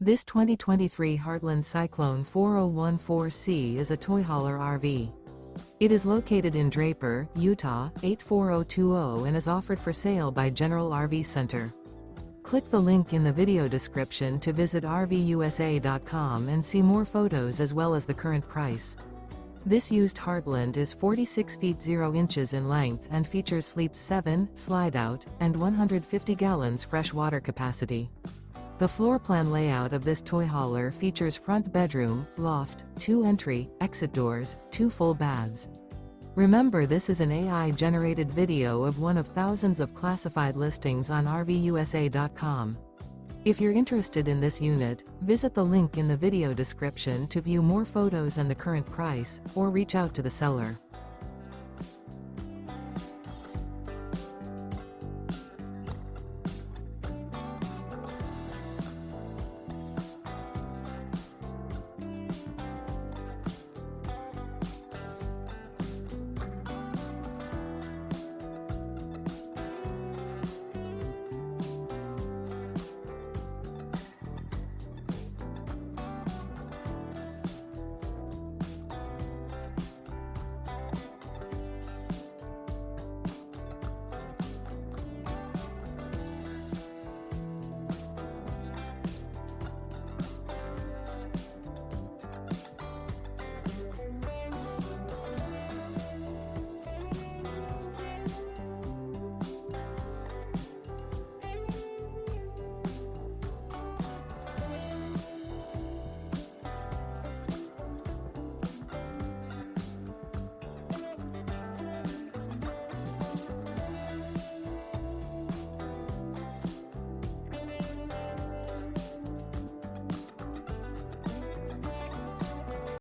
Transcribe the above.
This 2023 Heartland Cyclone 4014C is a toy hauler RV. It is located in Draper, Utah, 84020 and is offered for sale by General RV Center. Click the link in the video description to visit RVUSA.com and see more photos as well as the current price. This used Heartland is 46 feet 0 inches in length and features sleeps 7, Slideout, and 150 gallons fresh water capacity. The floor plan layout of this toy hauler features front bedroom, loft, 2 entry, exit doors, 2 full baths. Remember, this is an AI-generated video of one of thousands of classified listings on RVUSA.com. If you're interested in this unit, visit the link in the video description to view more photos and the current price, or reach out to the seller.